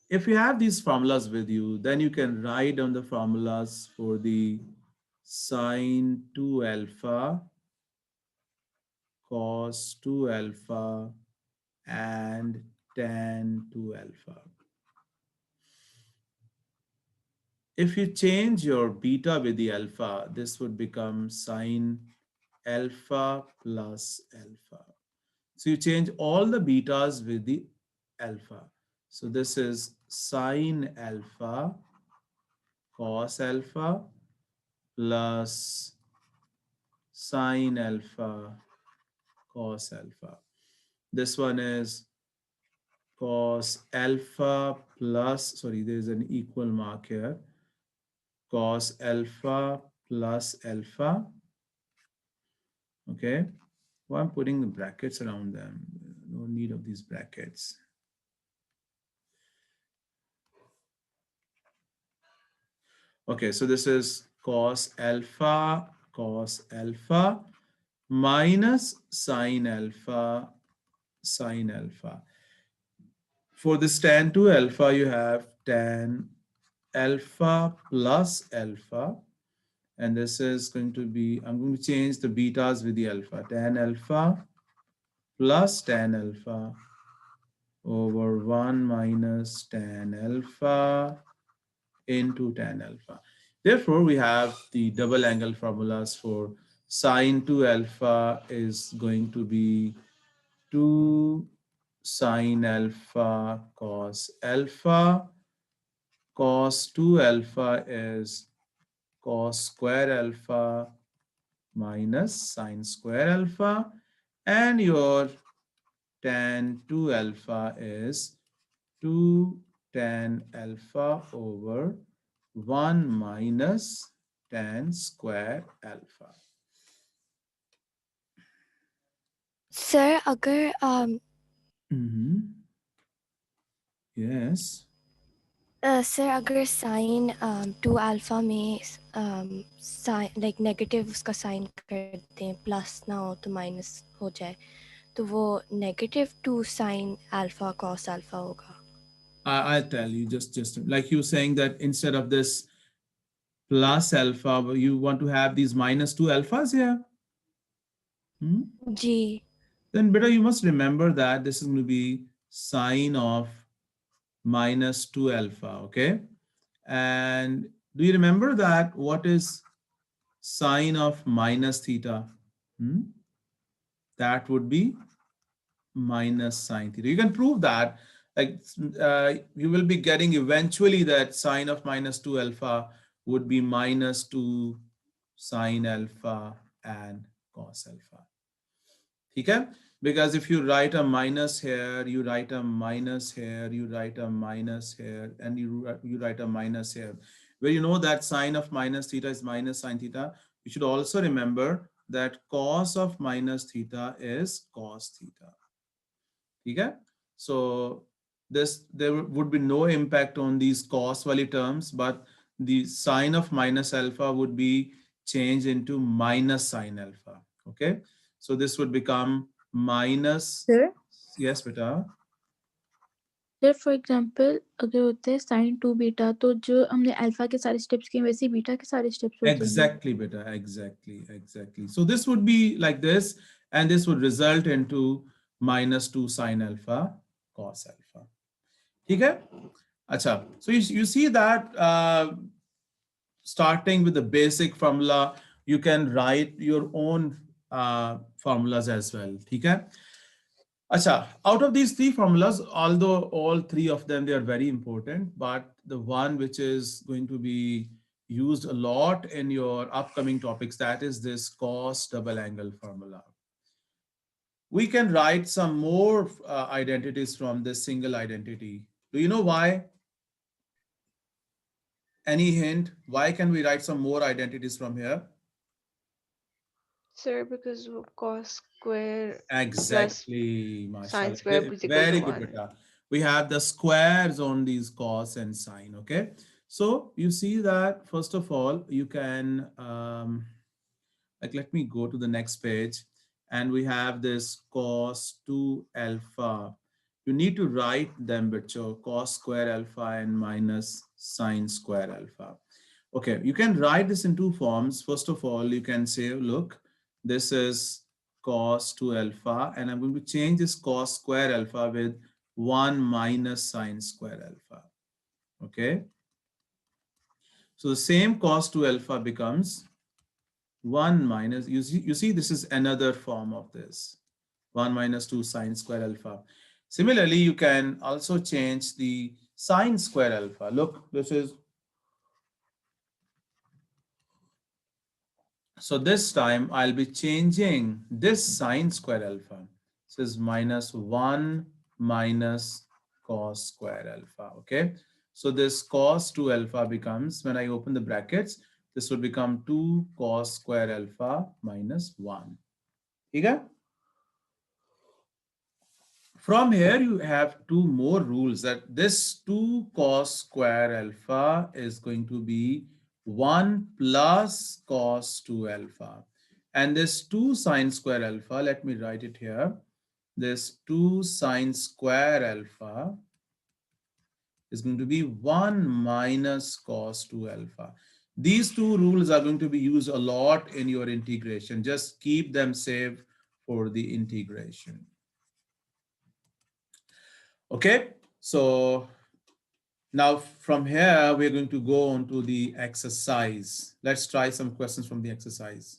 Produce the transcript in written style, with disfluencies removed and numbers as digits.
if you have these formulas with you, then you can write down the formulas for the sine 2 alpha, cos 2 alpha, and tan 2 alpha. If you change your beta with the alpha, this would become sine alpha plus alpha. So you change all the betas with the alpha. So this is sine alpha cos alpha plus sine alpha cos alpha. This one is cos alpha plus, sorry, there's an equal mark here, cos alpha plus alpha. Okay. Well, I'm putting the brackets around them. No need of these brackets. Okay, so this is cos alpha minus sine alpha. For this tan 2 alpha, you have tan alpha plus alpha. And this is going to be, I'm going to change the betas with the alpha. Tan alpha plus tan alpha over 1 minus tan alpha into tan alpha. Therefore, we have the double angle formulas for sine 2 alpha is going to be 2 sine alpha cos alpha. Cos 2 alpha is cos square alpha minus sine square alpha. And your tan 2 alpha is 2 tan alpha over 1 minus tan square alpha. Sir, अगर Yes. Sir अगर sign 2 alpha में sign like negative उसका sign कर दें plus ना हो तो minus हो जाए तो वो negative 2 sine alpha cos alpha होगा. I'll tell you just like you saying that instead of this plus alpha, you want to have these minus 2 alphas here. जी. Then better you must remember that this is going to be sine of minus 2 alpha, okay? And do you remember that what is sine of minus theta? That would be minus sine theta. You can prove that, like you will be getting eventually that sine of minus 2 alpha would be minus 2 sine alpha and cos alpha. Okay? Because if you write a minus here, you write a minus here, you write a minus here, and you write a minus here, where you know that sine of minus theta is minus sine theta, you should also remember that cos of minus theta is cos theta. Okay? So this there would be no impact on these cos value terms, but the sine of minus alpha would be changed into minus sine alpha. Okay? So this would become minus, sir yes, beta. Sir for example अगर होते हैं sign 2 beta तो जो हमने alpha के सारे steps किए वैसे ही बीटा के सारे स्टेप्स हो जाएंगे. Exactly, beta. Exactly. So this would be like this, and this would result into minus 2 sine alpha cos alpha. Okay? Acha. So you see that starting with the basic formula, you can write your own formulas as well. Okay? Acha, out of these three formulas, although all three of them, they are very important, but the one which is going to be used a lot in your upcoming topics, that is this cos double angle formula. We can write some more identities from this single identity. Do you know why? Any hint? Why can we write some more identities from here? Sir, because cos square plus Exactly, sine mashallah. square is equal to Very good, 1. beta. We have the squares on these cos and sine, okay? So you see that, first of all, you can, like, let me go to the next page. And we have this cos 2 alpha. You need to write them, bachcho, cos square alpha and minus sine square alpha. Okay, you can write this in two forms. First of all, you can say, look, this is cos 2 alpha, and I'm going to change this cos square alpha with 1 minus sine square alpha. Okay, so the same cos 2 alpha becomes 1 minus, you see this is another form of this, 1 minus 2 sine square alpha. Similarly, you can also change the sine square alpha. Look, this is, so this time I'll be changing this sine square alpha. This is minus 1 minus cos square alpha. Okay. So this cos 2 alpha becomes, when I open the brackets, this will become 2 cos square alpha minus 1. Okay? From here, you have two more rules, that this 2 cos square alpha is going to be 1 plus cos 2 alpha. And this 2 sine square alpha, let me write it here. This 2 sine square alpha is going to be 1 minus cos 2 alpha. These two rules are going to be used a lot in your integration. Just keep them safe for the integration. Okay, so now from here, we're going to go on to the exercise. Let's try some questions from the exercise.